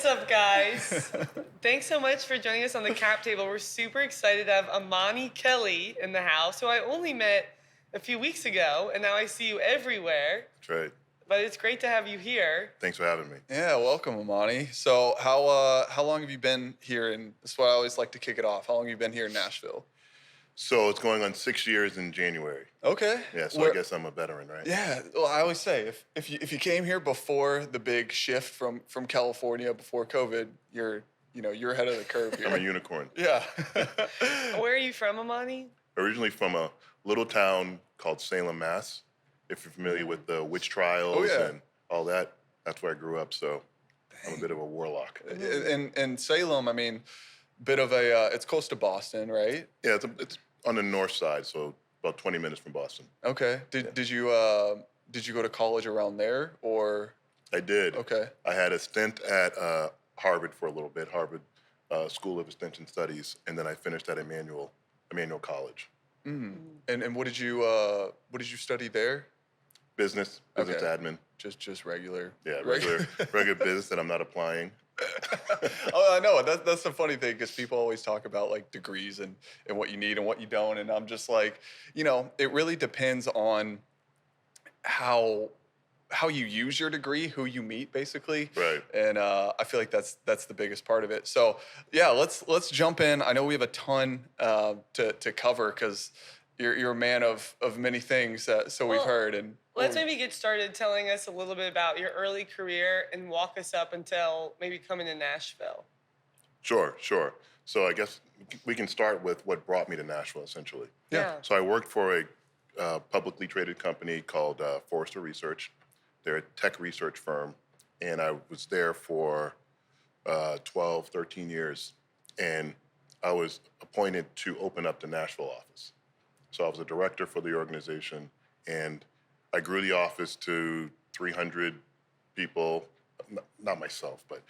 What's up, guys? Thanks so much for joining us on the cap table. We're super excited to have Amani Kelly in the house, who I only met a few weeks ago, and now I see you everywhere. That's right. But it's great to have you here. Thanks for having me. Yeah, welcome, Amani. So, how long have you been here? And that's what I always like to kick it off. How long have you been here in Nashville? So it's going on 6 years in January. Okay. Yeah, so I guess I'm a veteran, right? Yeah. Well, I always say if you came here before the big shift from California before COVID, you're ahead of the curve here. I'm a unicorn. Yeah. Where are you from, Amani? Originally from a little town called Salem, Mass. If you're familiar with the witch trials and all that, that's where I grew up. So I'm a bit of a warlock. And Salem, I mean, bit of a it's close to Boston, right? Yeah, it's on the north side, so about 20 minutes from Boston. Okay. Did you go to college around there or? I did. Okay. I had a stint at Harvard for a little bit, Harvard School of Extension Studies, and then I finished at Emmanuel College. Mm. And what did you study there? Business admin. Just regular. Yeah, regular business that I'm not applying. Oh, I know. That's the funny thing because people always talk about like degrees and what you need and what you don't. And I'm just like, it really depends on how you use your degree, who you meet, basically. Right. And I feel like that's the biggest part of it. So yeah, let's jump in. I know we have a ton to cover because you're a man of many things. So we've heard. And let's maybe get started telling us a little bit about your early career and walk us up until maybe coming to Nashville. Sure. So I guess we can start with what brought me to Nashville, essentially. Yeah. So I worked for a publicly traded company called Forrester Research. They're a tech research firm, and I was there for 12, 13 years, and I was appointed to open up the Nashville office. So I was a director for the organization, and I grew the office to 300 people, not myself, but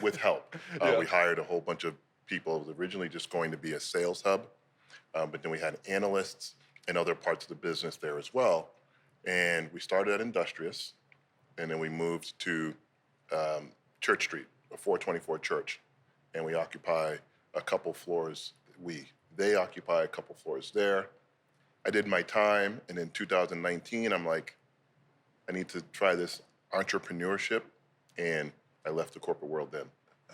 with help. We hired a whole bunch of people. It was originally just going to be a sales hub, but then we had analysts and other parts of the business there as well. And we started at Industrious, and then we moved to Church Street, a 424 Church, and we occupy a couple floors. They occupy a couple floors there. I did my time, and in 2019, I'm like, I need to try this entrepreneurship, and I left the corporate world then.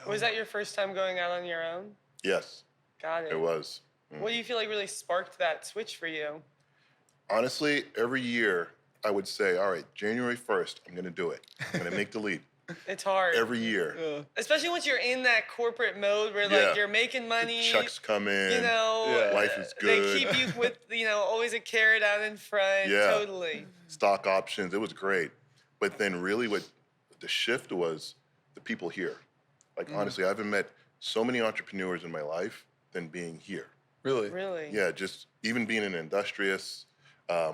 Was that your first time going out on your own? Yes. Got it. It was. What do you feel like really sparked that switch for you? Honestly, every year I would say, all right, January 1st, I'm going to do it. I'm going to make the leap. It's hard. Every year. Especially once you're in that corporate mode where like you're making money. The checks come in. Life is good. They keep you with, always a carrot out in front. Yeah. Totally. Stock options. It was great. But then really what the shift was the people here. Like, honestly, I haven't met so many entrepreneurs in my life than being here. Really? Really? Yeah, just even being in Industrious,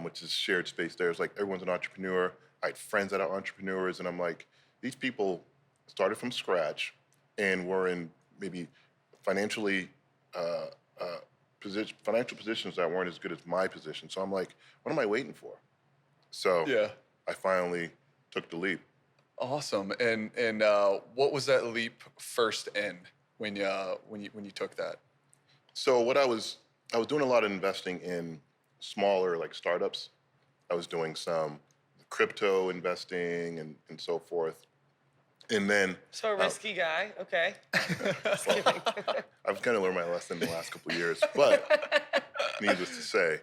which is shared space there. It's like everyone's an entrepreneur. I had friends that are entrepreneurs, and I'm like, these people started from scratch and were in maybe financial positions that weren't as good as my position. So I'm like, what am I waiting for? So I finally took the leap. Awesome. And what was that leap first in when you took that? So what I was doing a lot of investing in smaller like startups. I was doing some crypto investing and so forth. And then So a risky guy, okay. well, I've kind of learned my lesson in the last couple of years, but needless to say.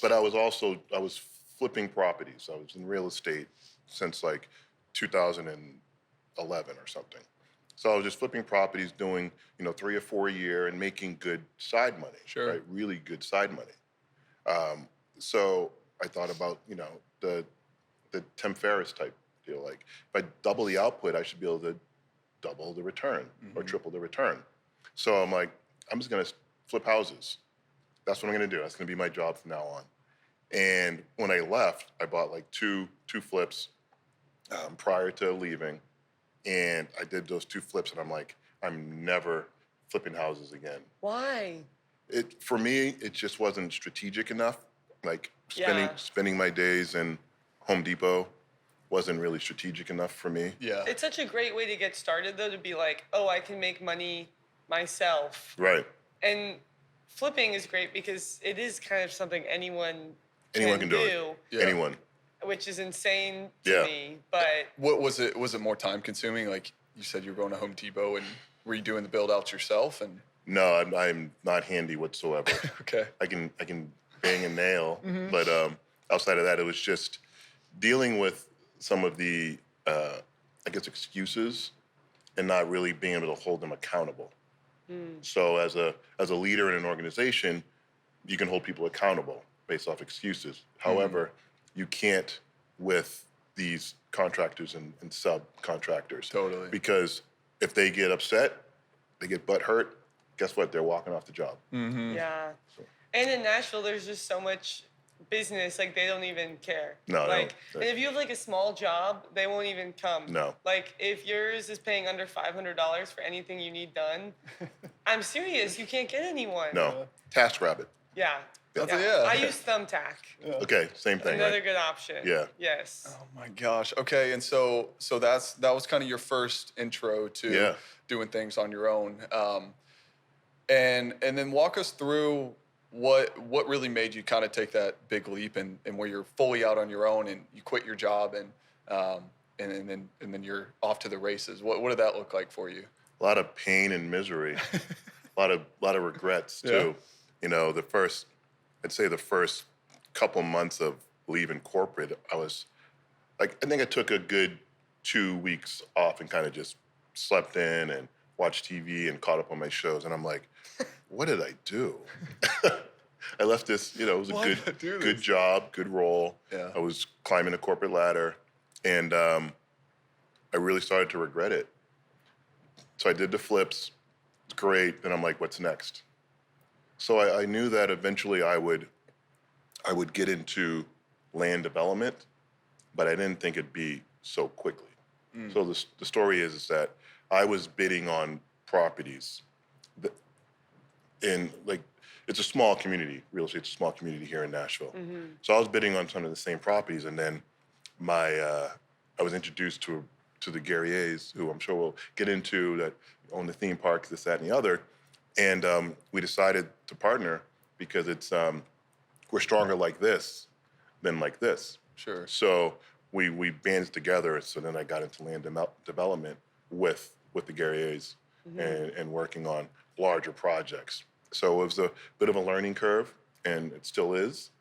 But I was flipping properties. I was in real estate since like 2011 or something. So I was just flipping properties, doing 3 or 4 a year, and making good side money. Sure. Right, really good side money. So I thought about the Tim Ferriss type deal. Like if I double the output, I should be able to double the return or triple the return. So I'm like, I'm just gonna flip houses. That's what I'm gonna do. That's gonna be my job from now on. And when I left, I bought like two flips prior to leaving, and I did those 2 flips, and I'm like, I'm never flipping houses again. Why? For me, it just wasn't strategic enough. Like spending my days in Home Depot wasn't really strategic enough for me. Yeah. It's such a great way to get started, though, to be like, oh, I can make money myself. Right. And flipping is great because it is kind of something anyone Anyone can do it. Yeah. Anyone. which is insane to Yeah. me. But What was it? Was it more time consuming? Like you said, you were going to Home Depot and were you doing the build outs yourself? And No, I'm not handy whatsoever. okay. I can bang a nail, but outside of that, it was just dealing with some of the I guess excuses and not really being able to hold them accountable. So as a leader in an organization, you can hold people accountable based off excuses. However, you can't with these contractors and subcontractors. Totally. Because if they get upset, they get butt hurt, guess what? They're walking off the job. yeah. And in Nashville, there's just so much business, like they don't even care. No, like, no. and if you have like a small job, they won't even come. No. Like, if yours is paying under $500 for anything you need done, I'm serious, you can't get anyone. No. TaskRabbit. Yeah. Yeah. I use Thumbtack. Okay, same thing, Another right? good option. Yeah. Yes. Oh my gosh. Okay, and so that was kind of your first intro to Yeah. doing things on your own. And then walk us through what really made you kind of take that big leap and where you're fully out on your own and you quit your job and then you're off to the races. What did that look like for you? A lot of pain and misery. a lot of regrets too. You know, I'd say the first couple months of leaving corporate, I think I took a good 2 weeks off and kind of just slept in and watched TV and caught up on my shows. And I'm like, what did I do? I left this, it was Why a did I do good this? job, good role. Yeah. I was climbing the corporate ladder, and I really started to regret it. So I did the flips. It's great. Then I'm like, what's next? So I knew that eventually I would get into land development, but I didn't think it'd be so quickly. So the story is that I was bidding on properties it's a small community, real estate's a small community here in Nashville. So I was bidding on some of the same properties, and then I was introduced to the Garriers, who I'm sure we'll get into, that own the theme parks, this, that, and the other. And we decided to partner because we're stronger like this than like this. Sure. So we banded together. So then I got into land development with the Garriers and working on larger projects. So it was a bit of a learning curve, and it still is.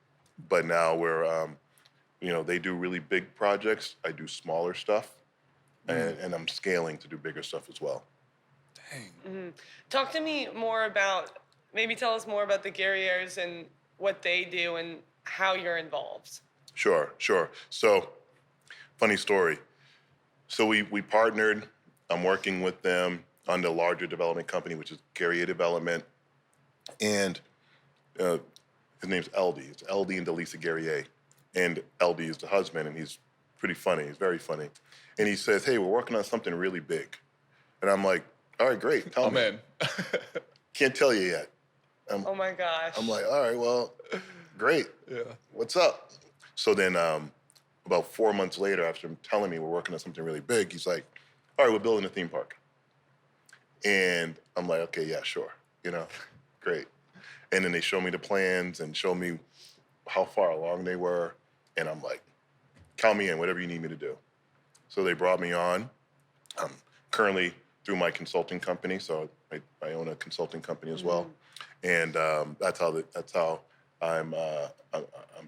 But now we're, they do really big projects. I do smaller stuff, and I'm scaling to do bigger stuff as well. Dang. Talk to me more about, maybe tell us more about the Garriers and what they do and how you're involved. Sure. So, funny story. So we partnered. I'm working with them on the larger development company, which is Garrier Development. And his name's LD. It's LD and Delisa Garrier. And LD is the husband, and he's pretty funny. He's very funny. And he says, hey, we're working on something really big. And I'm like, all right, great. Tell me. Man. Can't tell you yet. Oh my gosh. I'm like, all right, well, great. Yeah. What's up? So then about 4 months later, after him telling me we're working on something really big, he's like, all right, we're building a theme park. And I'm like, okay, yeah, sure. Great. And then they show me the plans and show me how far along they were. And I'm like, count me in, whatever you need me to do. So they brought me on. I'm currently through my consulting company. So I own a consulting company as well. And that's how I'm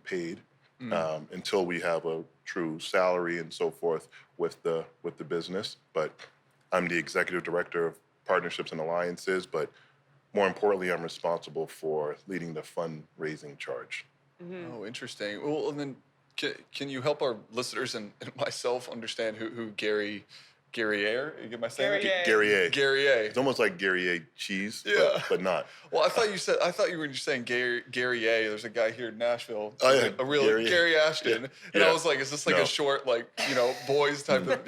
paid until we have a true salary and so forth with the business. But I'm the executive director of partnerships and alliances, but more importantly, I'm responsible for leading the fundraising charge. Oh, interesting. Well, and then can you help our listeners and myself understand who Garrier? Am I saying that? Garrier. Garrier. It's almost like Garrier cheese, Yeah. but not. Well, I thought you were just saying Garrier. There's a guy here in Nashville, Oh, yeah. a real Garrier. Gary Ashton, Yeah. and Yeah. I was like, is this like No. a short boys type of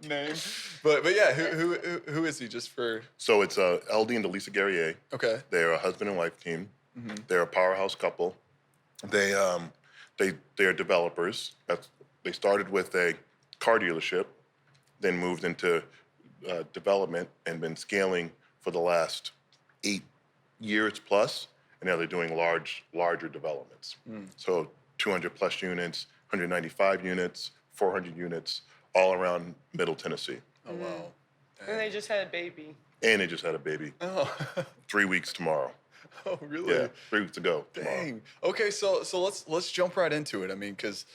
name? But yeah, who is he? Just for So it's LD and Delisa Garrier. okay. They're a husband and wife team. They're a powerhouse couple. They're developers. They started with a car dealership, then moved into development and been scaling for the last 8 years plus. And now they're doing larger developments. So 200 plus units, 195 units, 400 units, all around Middle Tennessee. Oh, wow. And they just had a baby. And they just had a baby. Oh. 3 weeks tomorrow. Oh, really? Yeah, 3 weeks to go tomorrow. Dang. Okay, so let's jump right into it. I mean, because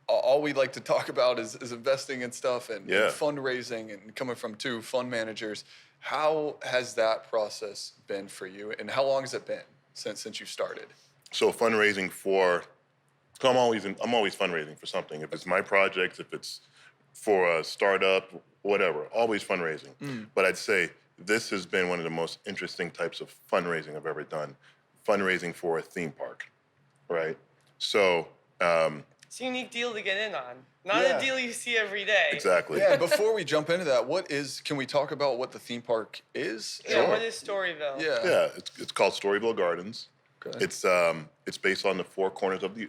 all we like to talk about is investing and stuff and fundraising and coming from two fund managers. How has that process been for you, and how long has it been since you started? So fundraising so I'm always fundraising for something. If it's my projects, if it's for a startup, whatever, always fundraising. But I'd say this has been one of the most interesting types of fundraising I've ever done. Fundraising for a theme park, right? So it's a unique deal to get in on. Not a deal you see every day. exactly. Yeah, before we jump into that, can we talk about what the theme park is? Yeah, Sure. what is Storyville? Yeah, it's called Storyville Gardens. Okay. It's based on the four corners of the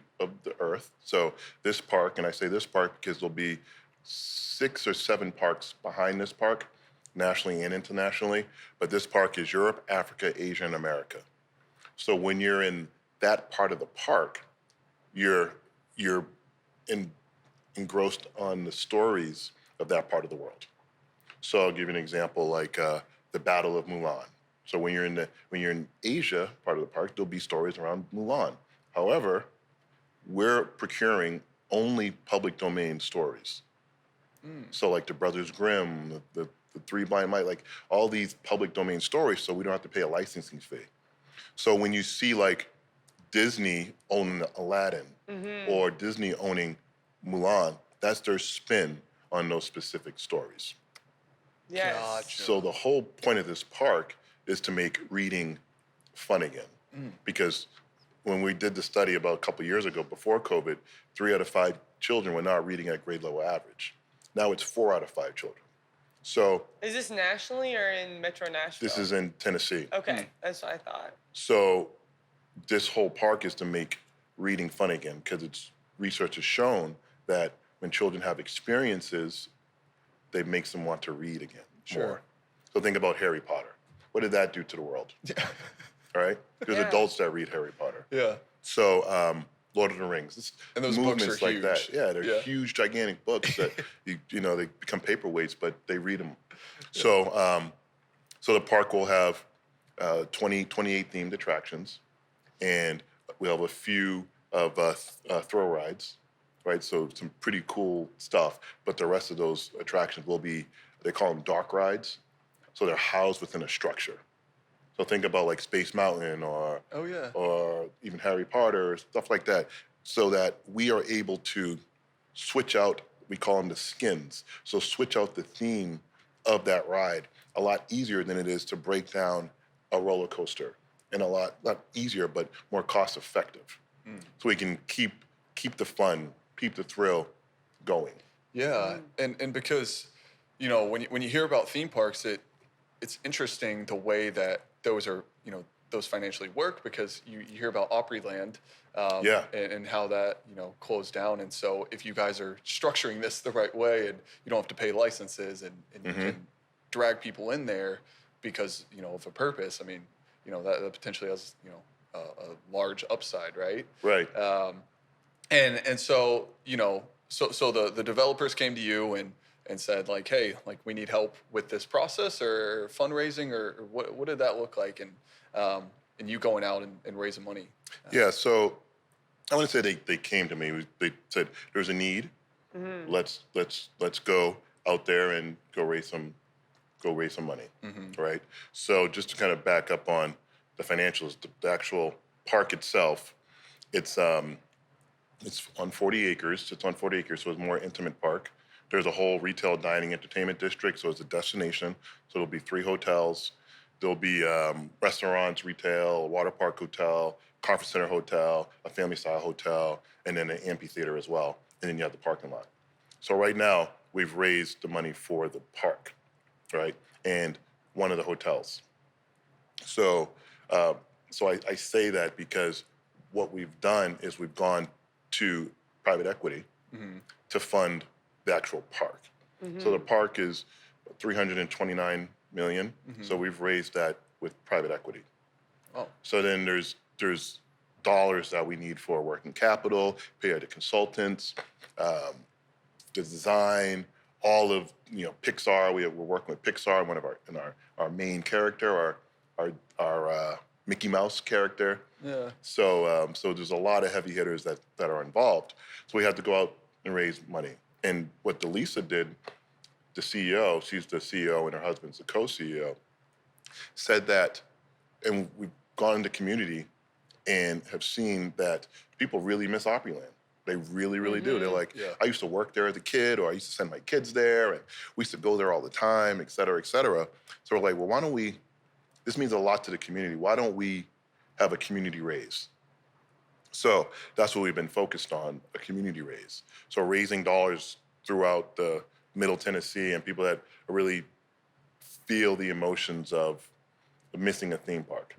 earth. So this park, and I say this park because there'll be 6 or 7 parks behind this park, nationally and internationally. But this park is Europe, Africa, Asia, and America. So when you're in that part of the park, you're engrossed on the stories of that part of the world. So I'll give you an example, like the Battle of Mulan. So when you're in Asia part of the park, there'll be stories around Mulan. However, we're procuring only public domain stories. So like the Brothers Grimm, the Three Blind Mice, like all these public domain stories, so we don't have to pay a licensing fee. So when you see like Disney owning Aladdin or Disney owning Mulan, that's their spin on those specific stories. Yes. Gotcha. So the whole point of this park is to make reading fun again. Because when we did the study about a couple years ago, before COVID, 3 out of 5 children were not reading at grade level average. Now it's 4 out of 5 children. So Is this nationally or in Metro Nashville? this is in Tennessee. Okay, that's what I thought. So this whole park is to make reading fun again, because it's research has shown that when children have experiences, it makes them want to read again more. So think about Harry Potter. What did that do to the world? Yeah. All right? There's adults that read Harry Potter. Yeah. So Lord of the Rings. And those movements books are like huge. that. Yeah, they're huge, gigantic books that you know they become paperweights, but they read them. So so the park will have 28 themed attractions, and we have a few of throw rides, right? So some pretty cool stuff. But the rest of those attractions will be, they call them dark rides. So they're housed within a structure. So think about like Space Mountain or even Harry Potter, stuff like that, so that we are able to switch out, we call them the skins. So switch out the theme of that ride a lot easier than it is to break down a roller coaster, and a lot, not easier, but more cost effective. So we can keep the fun, keep the thrill going. Yeah, and because, you know, when you hear about theme parks, it's interesting the way that those are, you know, those financially work, because you hear about Opryland, and how that, you know, closed down. And so if you guys are structuring this the right way, and you don't have to pay licenses, and you can drag people in there because, you know, of a purpose, I mean, you know, that potentially has, you know, a large upside, right? Right. And so, you know, so the developers came to you and said, like, hey, like, we need help with this process or fundraising, or what did that look like? And you going out and raising money? Yeah, so I want to say they came to me. They said there's a need. Let's go out there and go raise some money, right? So just to kind of back up on the financials, the actual park itself, it's on 40 acres. It's on 40 acres, so it's a more intimate park. There's a whole retail, dining, entertainment district, so it's a destination. So there'll be 3 hotels. There'll be restaurants, retail, a water park hotel, conference center hotel, a family-style hotel, and then an amphitheater as well. And then you have the parking lot. So right now, we've raised the money for the park, right? And one of the hotels. So I say that because what we've done is we've gone to private equity to fund the actual park. So the park is 329 million. So we've raised that with private equity. Oh. So then there's dollars that we need for working capital, pay the consultants, the design, all of Pixar. We're working with Pixar, one of our main character, our Mickey Mouse character. Yeah. So there's a lot of heavy hitters that are involved. So we had to go out and raise money. And what Delisa did, the CEO, she's the CEO and her husband's the co-CEO, said that, and we've gone into community and have seen that people really miss Opryland. They really, really do. They're like, I used to work there as a kid, or I used to send my kids there, and we used to go there all the time, et cetera, et cetera. So we're like, well, why don't we, this means a lot to the community. Why don't we have a community raise? So that's what we've been focused on, a community raise. So raising dollars throughout the Middle Tennessee and people that really feel the emotions of missing a theme park.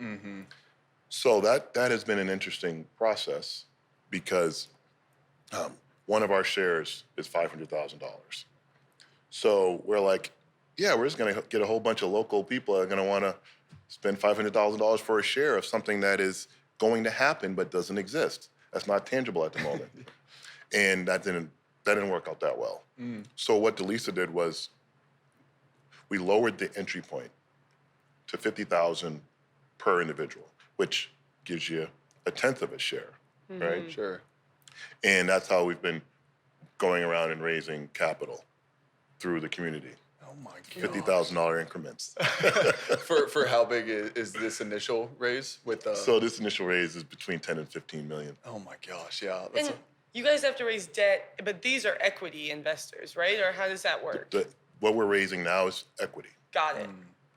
So that has been an interesting process because one of our shares is $500,000. So we're like, yeah, we're just going to get a whole bunch of local people that are going to want to spend $500,000 for a share of something that is going to happen but doesn't exist. That's not tangible at the moment. And that didn't work out that well. So what Delisa did was we lowered the entry point to $50,000 per individual, which gives you a tenth of a share, right? Sure. And that's how we've been going around and raising capital through the community. Oh my God. $50,000 increments. For how big is this initial raise with So this initial raise is between 10 and 15 million. Oh my gosh, yeah. And you guys have to raise debt, but these are equity investors, right? Or how does that work? What we're raising now is equity. Got it.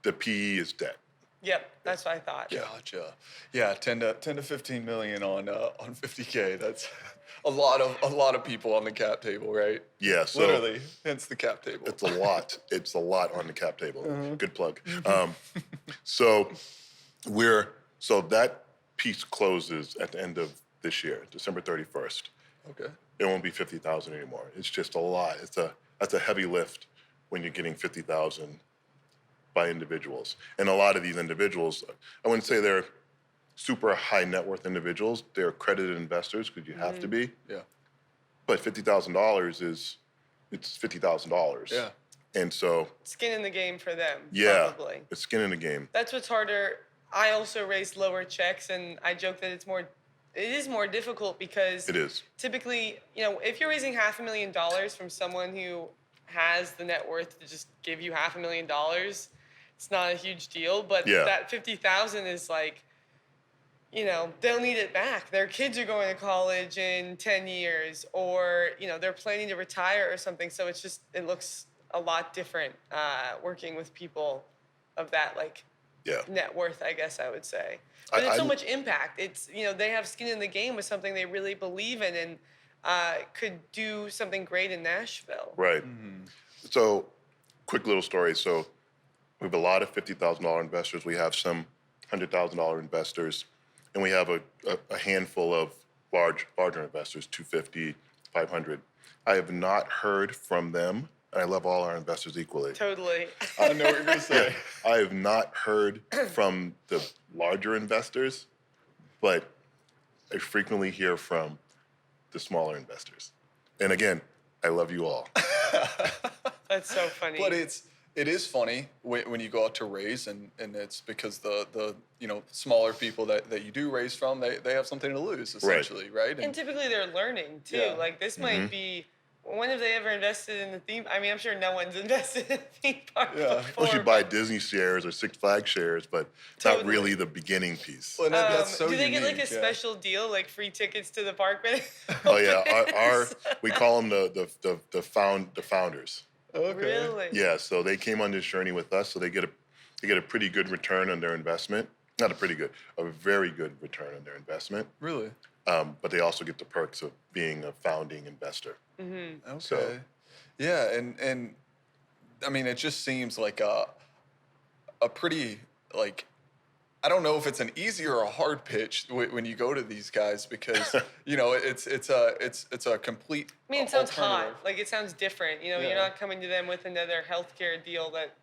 The PE is debt. Yep, that's what I thought. Gotcha. Yeah, 10 to 15 million on 50K. That's a lot of people on the cap table, right? Yeah, so Literally, hence the cap table. it's a lot. It's a lot on the cap table. Good plug. So that piece closes at the end of this year, December 31st. Okay. It won't be 50,000 anymore. It's just a lot. That's a heavy lift when you're getting 50,000 by individuals. And a lot of these individuals, I wouldn't say they're super high net worth individuals. They're accredited investors because you have to be. Yeah. But $50,000 it's $50,000. Yeah. And so Skin in the game for them, yeah, probably. it's skin in the game. That's what's harder. I also raised lower checks, and I joke that it is more difficult because It is. typically, if you're raising $500,000 from someone who has the net worth to just give you $500,000, it's not a huge deal. But that 50,000 is like, they'll need it back. Their kids are going to college in 10 years, or they're planning to retire or something. So it looks a lot different working with people of that net worth, I guess I would say. But it's so much impact. It's they have skin in the game with something they really believe in and could do something great in Nashville. Right. So, quick little story. So, we have a lot of $50,000 investors. We have some $100,000 investors, and we have a handful of larger investors, 250, 500. I have not heard from them, and I love all our investors equally. Totally. I know what you're gonna say. I have not heard from the larger investors, but I frequently hear from the smaller investors. And again, I love you all. That's so funny. But it is funny when you go out to raise, and it's because the smaller people that you do raise from, they have something to lose essentially, right? And typically they're learning too. Yeah. Like this might be. When have they ever invested in the theme? I mean, I'm sure no one's invested in a theme park before. Unless you buy Disney shares or Six Flags shares, but not really the beginning piece. Well, that's so do they unique, get like a special deal, like free tickets to the park? Oh yeah, we call them the founders. Okay. Really? Yeah, so they came on this journey with us, so they get a pretty good return on their investment. Not a pretty good, a very good return on their investment. Really? But they also get the perks of being a founding investor. Mm-hmm. Okay. So, yeah, and I mean, it just seems like a pretty I don't know if it's an easy or a hard pitch when you go to these guys because it's a complete. I mean, it sounds alternative. hot. Like it sounds different. You know, you're not coming to them with another healthcare deal that,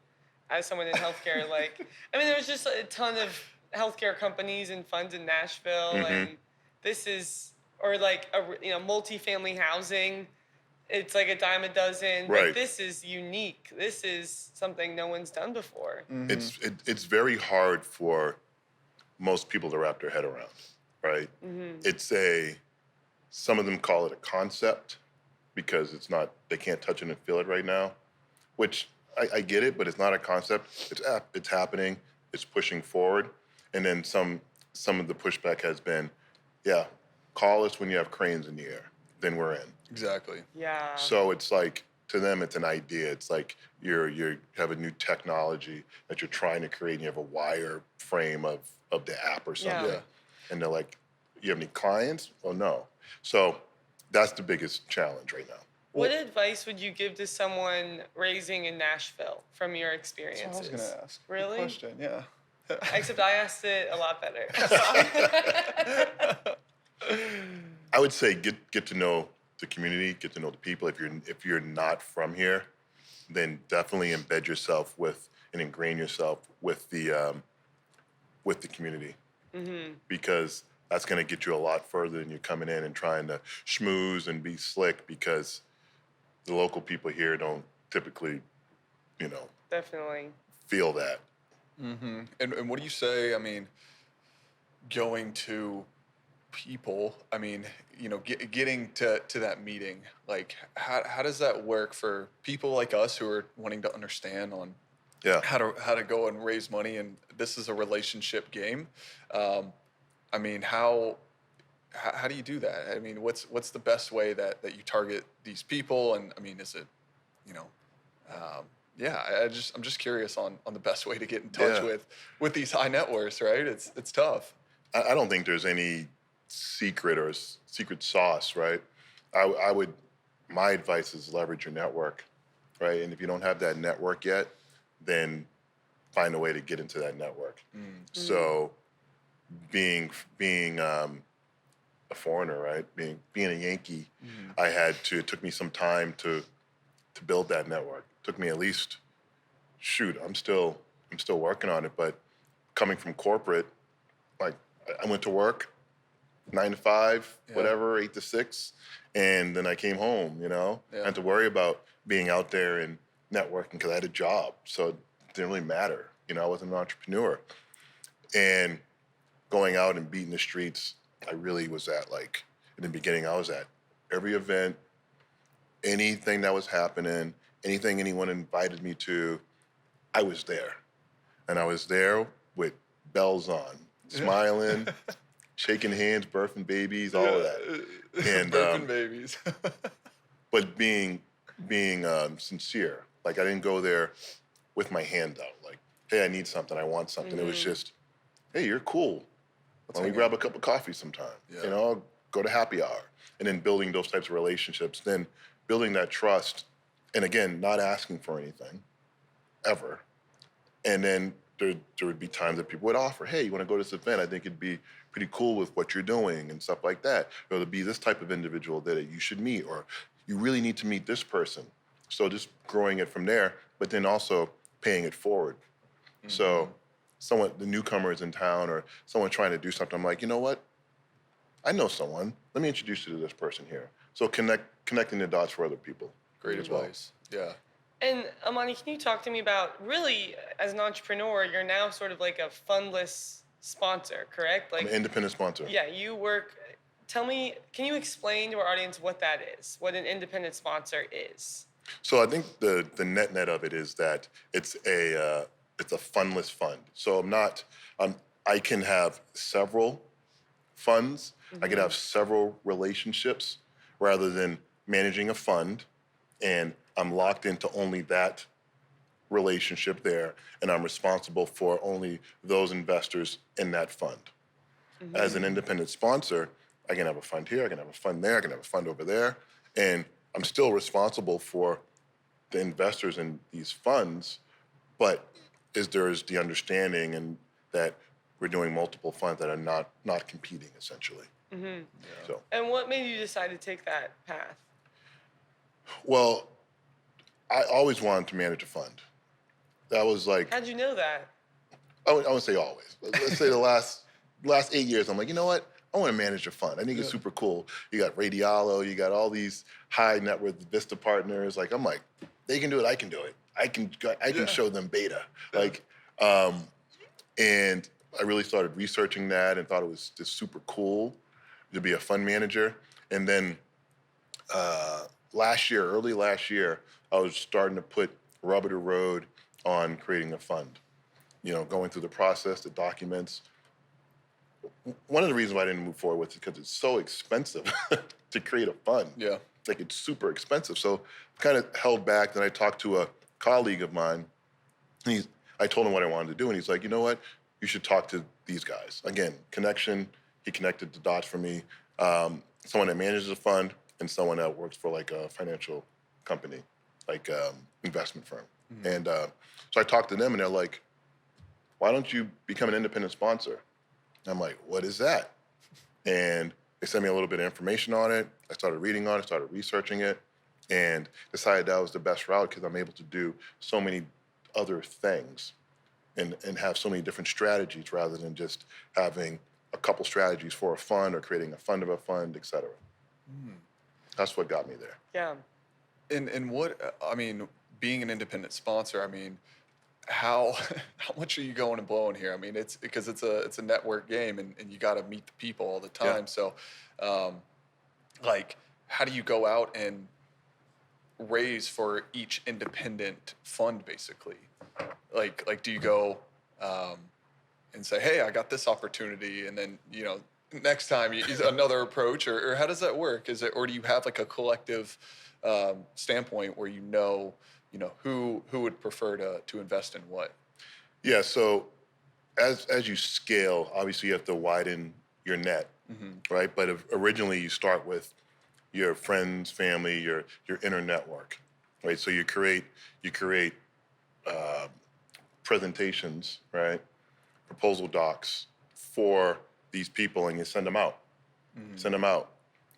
as someone in healthcare, like, I mean, there's just a ton of healthcare companies and funds in Nashville, and this is, or like multifamily housing. It's like a dime a dozen. Right. But this is unique. This is something no one's done before. It's very hard for most people to wrap their head around, right? Some of them call it a concept because they can't touch it and feel it right now, which I get it, but it's not a concept. It's happening. It's pushing forward. And then some of the pushback has been, yeah, call us when you have cranes in the air. Then we're in. Exactly. Yeah. So it's like, to them, it's an idea. It's like you have a new technology that you're trying to create, and you have a wire frame of the app or something. Yeah. And they're like, you have any clients? Oh, no. So that's the biggest challenge right now. What advice would you give to someone raising in Nashville from your experiences? That's what I was going to ask. Really? Good question, yeah. Except I asked it a lot better. I would say get to know the community, get to know the people. If you're not from here, then definitely embed yourself with and ingrain yourself with the community, because that's going to get you a lot further than you coming in and trying to schmooze and be slick, because the local people here don't typically, Definitely. feel that. And what do you say? I mean, going to people, I mean, getting to that meeting, like how does that work for people like us who are wanting to understand on how to go and raise money, and this is a relationship game. I mean, how do you do that? I mean, what's the best way that you target these people? And I mean, is it, I'm just curious on the best way to get in touch with these high net worths, right? It's tough. I don't think there's any secret or secret sauce, right? My advice is leverage your network, right? And if you don't have that network yet, then find a way to get into that network. So being a foreigner, right? Being a Yankee, it took me some time to build that network. It took me at least, I'm still working on it, but coming from corporate, like I went to work 9 to 5, whatever, 8 to 6. And then I came home, I had to worry about being out there and networking because I had a job. So it didn't really matter. I wasn't an entrepreneur. And going out and beating the streets, I really was at, like, in the beginning, I was at every event, anything that was happening, anything anyone invited me to, I was there. And I was there with bells on, smiling, shaking hands, birthing babies, all of that. And birthing babies. But being sincere. Like, I didn't go there with my hand out. Like, hey, I need something, I want something. It was just, hey, you're cool. Why don't we grab a cup of coffee sometime? Go to happy hour. And then building those types of relationships, then building that trust. And again, not asking for anything, ever. And then there would be times that people would offer, hey, you want to go to this event? I think it'd be pretty cool with what you're doing and stuff like that. Or to be this type of individual that you should meet, or you really need to meet this person. So just growing it from there, but then also paying it forward. So the newcomers in town or someone trying to do something, I'm like, you know what? I know someone. Let me introduce you to this person here. So connecting the dots for other people. Great advice. Yeah. And Amani, can you talk to me about, really, as an entrepreneur, you're now sort of like a fundless sponsor, correct? Like, I'm an independent sponsor. Yeah, you work. Can you explain to our audience what that is, what an independent sponsor is? So I think the net of it is that it's a fundless fund. So I can have several funds. I can have several relationships rather than managing a fund, and I'm locked into only that relationship there, and I'm responsible for only those investors in that fund. As an independent sponsor, I can have a fund here, I can have a fund there, I can have a fund over there, and I'm still responsible for the investors in these funds, but there's the understanding and that we're doing multiple funds that are not competing essentially. Mm-hmm. So, and what made you decide to take that path? well, I always wanted to manage a fund. That was like, How'd you know that? I wouldn't say always. Let's say the last 8 years, I'm like, you know what? I want to manage a fund. I think it's super cool. You got Radialo, you got all these high net worth Vista partners. Like, I'm like, they can do it, I can do it. I can show them beta. Like, and I really started researching that and thought it was just super cool to be a fund manager. And then early last year, I was starting to put rubber to the road on creating a fund. Going through the process, the documents. One of the reasons why I didn't move forward with it is because it's so expensive to create a fund. Yeah. Like, it's super expensive. So I kind of held back. Then I talked to a colleague of mine. And I told him what I wanted to do. And he's like, you know what? You should talk to these guys. Again, connection. He connected the dots for me. Someone that manages a fund and someone that works for like a financial company, like investment firm. Mm-hmm. And so I talked to them and they're like, why don't you become an independent sponsor? And I'm like, what is that? And they sent me a little bit of information on it. I started reading on it, started researching it, and decided that was the best route because I'm able to do so many other things and have so many different strategies rather than just having a couple strategies for a fund or creating a fund of a fund, et cetera. That's what got me there. Yeah. And what, I mean, being an independent sponsor, I mean, how much are you going and blowing here? I mean, it's because it's a network game and you got to meet the people all the time. Yeah. So, like, how do you go out and raise for each independent fund, basically? Like, do you go and say, hey, I got this opportunity, and then next time is another approach, or how does that work? Or do you have like a collective standpoint where who would prefer to invest in what? Yeah, so as you scale, obviously you have to widen your net, right? But originally you start with your friends, family, your inner network, right? So you create presentations, right? Proposal docs for these people, and you send them out.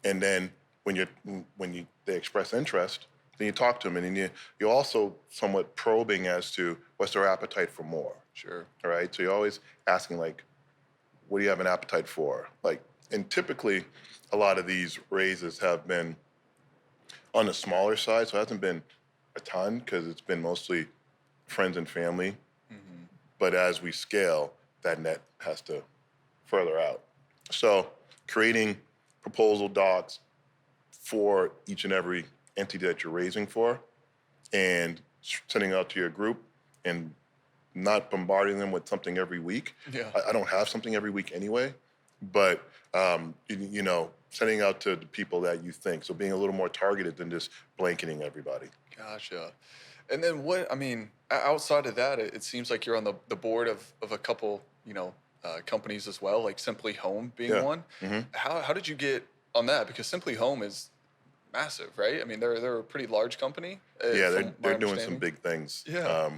And then when they express interest, then you talk to them, and then you're also somewhat probing as to what's their appetite for more. Sure. All right. So you're always asking, like, what do you have an appetite for? Like, and typically, a lot of these raises have been on the smaller side, so it hasn't been a ton because it's been mostly friends and family. But as we scale, that net has to further out. So creating proposal docs for each and every entity that you're raising for and sending out to your group and not bombarding them with something every week. Yeah. I don't have something every week anyway, but sending out to the people that you think. So being a little more targeted than just blanketing everybody. Gotcha. And then outside of that, it seems like you're on the board of a couple, companies as well, like Simply Home being one. Mm-hmm. How did you get on that? Because Simply Home is massive, right? I mean, they're a pretty large company. Yeah, they're doing some big things. Yeah.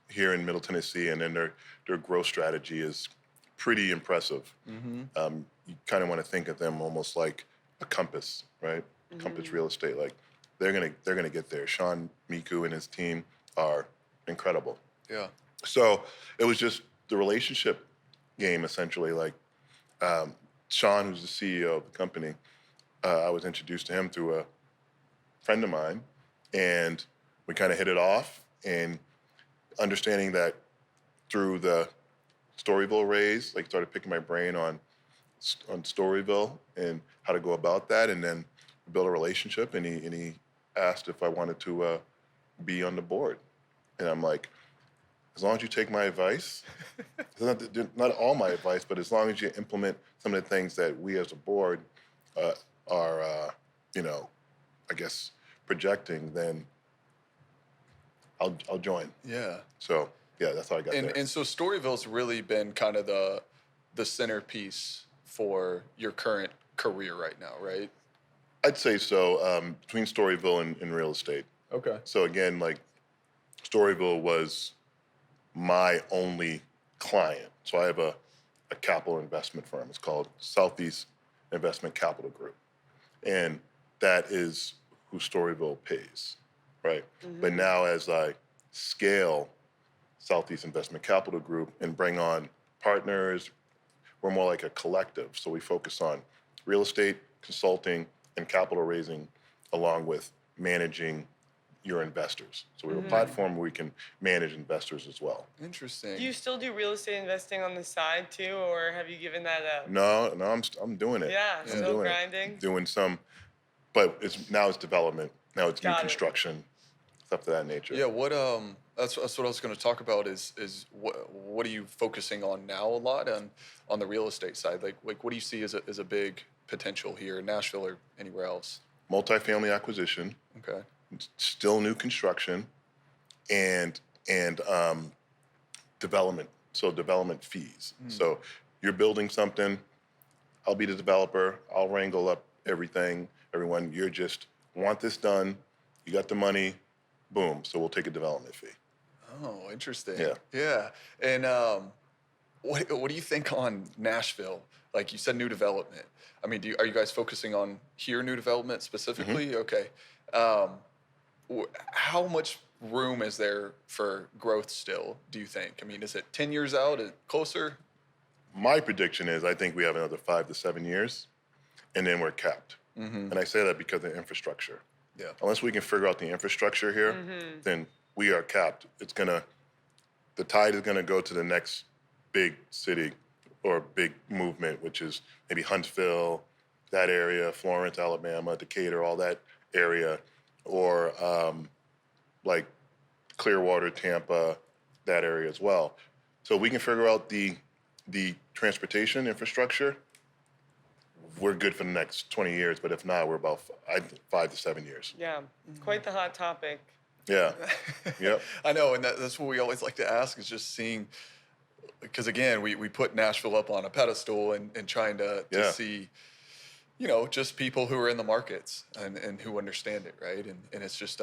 Here in Middle Tennessee, and then their growth strategy is pretty impressive. Mm-hmm. You kind of want to think of them almost like a Compass, right? Mm-hmm. Compass Real Estate, like they're gonna get there. Sean Miku and his team are incredible. Yeah. So it was just the relationship game, essentially. Like Sean, who's the CEO of the company, I was introduced to him through a friend of mine, and we kind of hit it off. And understanding that through the Storyville raise, like started picking my brain on Storyville and how to go about that, and then build a relationship. And he asked if I wanted to be on the board, and I'm like, as long as you take my advice, not all my advice, but as long as you implement some of the things that we as a board are, I guess projecting, then I'll join. Yeah. So yeah, that's how I got there. And so Storyville's really been kind of the centerpiece for your current career right now, right? I'd say so. Between Storyville and real estate. Okay. So again, like Storyville was my only client. So I have a a capital investment firm. It's called Southeast Investment Capital Group. And that is who Storyville pays, right? But now as I scale Southeast Investment Capital Group and bring on partners, we're more like a collective. So we focus on real estate, consulting, and capital raising, along with managing your investors. So we have a platform where we can manage investors as well. Interesting. Do you still do real estate investing on the side too, or have you given that up? No, I'm doing it. Yeah, I'm still doing grinding. it. Doing some, but it's development. Now it's new Got it. construction, stuff of that nature. Yeah, that's what I was going to talk about is what are you focusing on now a lot on the real estate side? Like what do you see as a big potential here in Nashville or anywhere else? Multifamily acquisition. Okay. Still new construction, and development. So development fees. So you're building something. I'll be the developer. I'll wrangle up everything. Everyone, you're just want this done. You got the money. Boom. So we'll take a development fee. Oh, interesting. Yeah. Yeah. And what do you think on Nashville? Like you said, new development. I mean, are you guys focusing on here new development specifically? Okay. How much room is there for growth still, do you think? I mean, is it 10 years out? Is it closer? My prediction is I think we have another 5 to 7 years, and then we're capped. And I say that because of infrastructure. Yeah. Unless we can figure out the infrastructure here, then we are capped. The tide is gonna go to the next big city or big movement, which is maybe Huntsville, that area, Florence, Alabama, Decatur, all that area, or like Clearwater, Tampa, that area as well. So we can figure out the transportation infrastructure, we're good for the next 20 years, but if not, we're about 5 to 7 years. Yeah, it's quite the hot topic. Yeah, yep. I know, and that's what we always like to ask is just seeing, because again, we put Nashville up on a pedestal and trying to see, just people who are in the markets and who understand it, right? And it's just,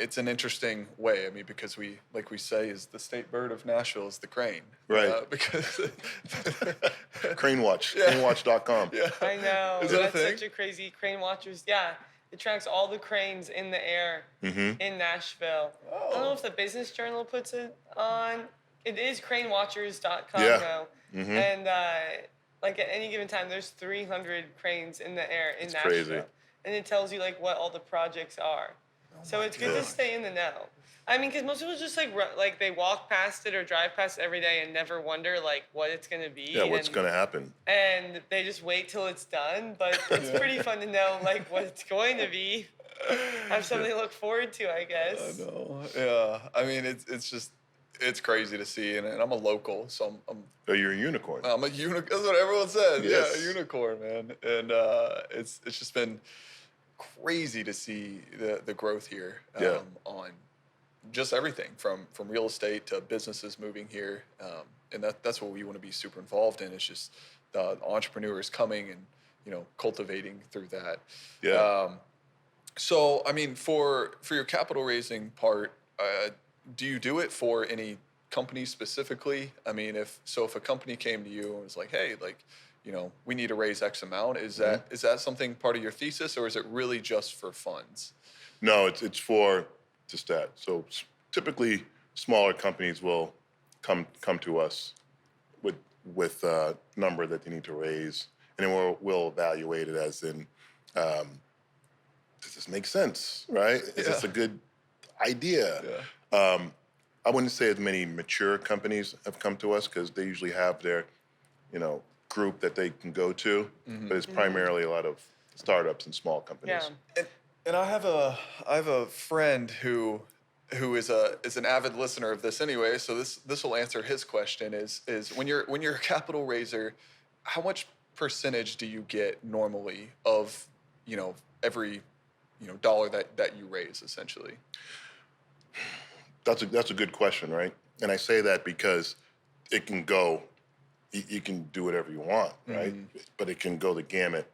it's an interesting way. I mean, because like we say, is the state bird of Nashville is the crane. Right. Because Crane Watch, Yeah. cranewatch.com. Yeah. I know. Is that a That's thing? such a crazy crane watchers. Yeah, it tracks all the cranes in the air in Nashville. I don't know if the Business Journal puts it on. It is cranewatchers.com Yeah. though. And like at any given time, there's 300 cranes in the air in It's Nashville. crazy. And it tells you like what all the projects are. So it's good to stay in the know. I mean, because most people just like they walk past it or drive past it every day and never wonder like what it's gonna be. Yeah, what's going to happen? And they just wait till it's done. But it's pretty fun to know like what it's going to be. Have something to look forward to, I guess. I know. Yeah. I mean, it's crazy to see, and I'm a local, so Oh, you're a unicorn. I'm a unicorn. That's what everyone says. Yes. Yeah, a unicorn, man. And it's just been crazy to see the growth here on just everything from real estate to businesses moving here, and that's what we want to be super involved in. It's just the entrepreneurs coming and cultivating through that. Yeah. So I mean, for your capital raising part, do you do it for any company specifically? I mean, if a company came to you and was like, hey, like, we need to raise X amount, is that something part of your thesis, or is it really just for funds? No, it's for just that. So typically, smaller companies will come to us with a number that they need to raise, and then we'll evaluate it as in, does this make sense, right? Is this a good idea? Yeah. I wouldn't say as many mature companies have come to us because they usually have their, group that they can go to, but it's primarily a lot of startups and small companies. Yeah. And I have a friend who is an avid listener of this anyway, so this will answer his question is when you're a capital raiser, how much percentage do you get normally of every dollar that you raise essentially? That's a good question, right? And I say that because it can go, you can do whatever you want, right? But it can go the gamut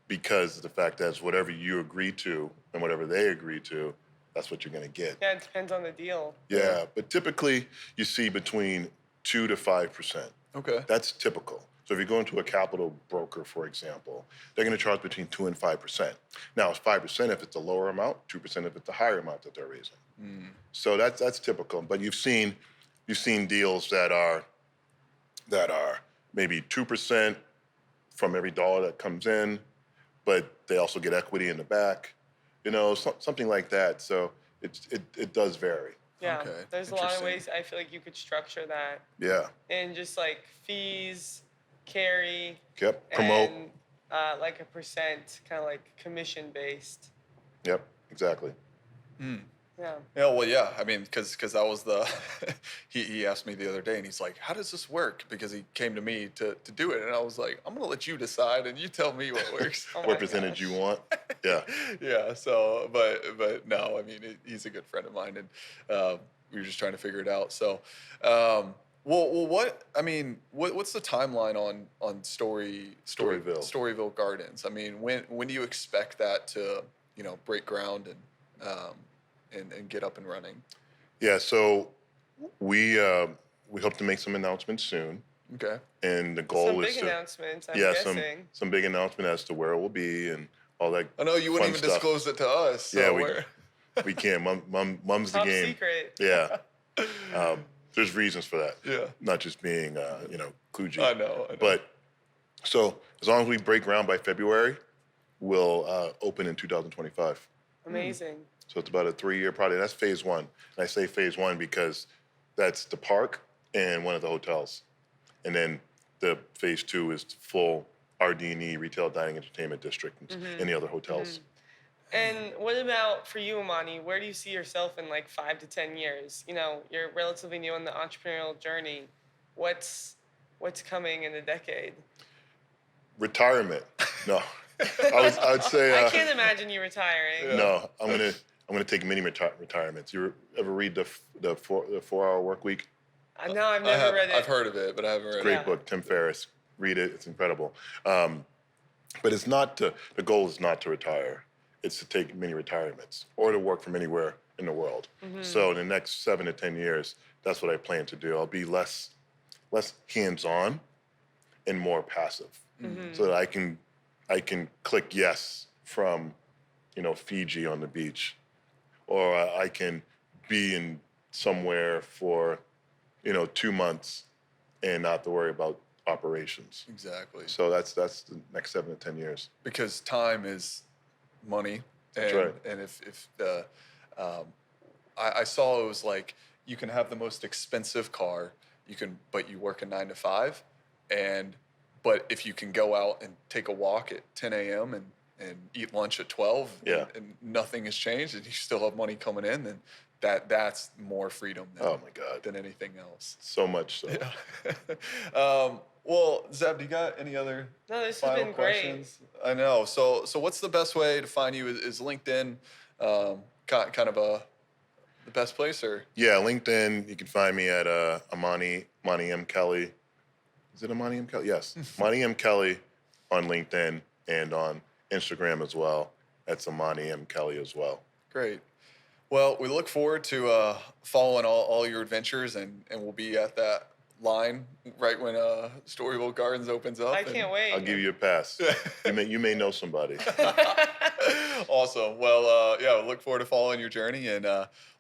because of the fact that whatever you agree to and whatever they agree to, that's what you're going to get. Yeah, it depends on the deal. Yeah, but typically you see between 2 to 5%. Okay. That's typical. So if you go into a capital broker, for example, they're going to charge between 2 and 5%. Now, it's 5% if it's a lower amount, 2% if it's a higher amount that they're raising. So that's typical. But you've seen deals that are maybe 2% from every dollar that comes in, but they also get equity in the back, something like that. So it does vary. Yeah, Okay. there's a lot of ways I feel like you could structure that. Yeah. And just like fees, carry. Yep. Promote. And like a percent, kind of like commission based. Yep. Exactly. Yeah. Yeah, well, yeah. I mean, because that was the he asked me the other day, and he's like, "How does this work?" Because he came to me to do it, and I was like, "I'm gonna let you decide, and you tell me what works." What percentage you want? Yeah. Yeah. So, but no, I mean, he's a good friend of mine, and we were just trying to figure it out. So, well, what's the timeline on Storyville Gardens? I mean, when do you expect that to break ground and get up and running? Yeah, so we hope to make some announcements soon. Okay. And the goal is some big announcements, I'm guessing. Some big announcement as to where it will be and all that. I know you wouldn't even disclose it to us. So yeah, we can't. Mum's Top the game. Secret. Yeah. There's reasons for that. Yeah. Not just being kludgy. I know. But so as long as we break ground by February, we'll open in 2025. Amazing. So it's about a 3-year project. That's phase one. And I say phase one because that's the park and one of the hotels. And then the phase two is full RD&E, retail dining entertainment district, and the other hotels. And what about for you, Amani? Where do you see yourself in like 5 to 10 years? You're relatively new in the entrepreneurial journey. What's coming in a decade? Retirement. No. I would say I can't imagine you retiring. No, I'm gonna take many retirements. You ever read the 4-Hour Work Week? No, I've never read it. I've heard of it, but I haven't read it. Great book, Tim Ferriss. Read it; it's incredible. But it's not the goal is not to retire; it's to take many retirements or to work from anywhere in the world. So in the next 7 to 10 years, that's what I plan to do. I'll be less hands-on and more passive, so that I can click yes from Fiji on the beach, or I can be in somewhere for 2 months and not have to worry about operations. Exactly. So that's the next 7 to 10 years. Because time is money. That's right. And if the I saw it was like you can have the most expensive car, but you work a 9 to 5, but if you can go out and take a walk at 10 a.m. and eat lunch at 12, and nothing has changed, and you still have money coming in, then that's more freedom than anything else. So much so. Yeah. Well, Zeb, do you got any other this final has been questions? great. I know. So what's the best way to find you? Is LinkedIn kind of the best place, or? Yeah, LinkedIn. You can find me at Amani M. Kelly. Is it Amani M. Kelly? Yes. Amani M. Kelly on LinkedIn and on Instagram as well. That's Amani M. Kelly as well. Great. Well, we look forward to following all your adventures, and we'll be at that line right when Storyville Gardens opens up. I can't wait. I'll give you a pass. You may know somebody. Awesome. Well, we look forward to following your journey, and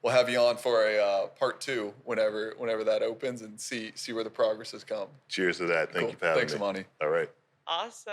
we'll have you on for a part 2 whenever that opens, and see where the progress has come. Cheers to that. Thank you for having me. Thanks, Amani. All right. Awesome.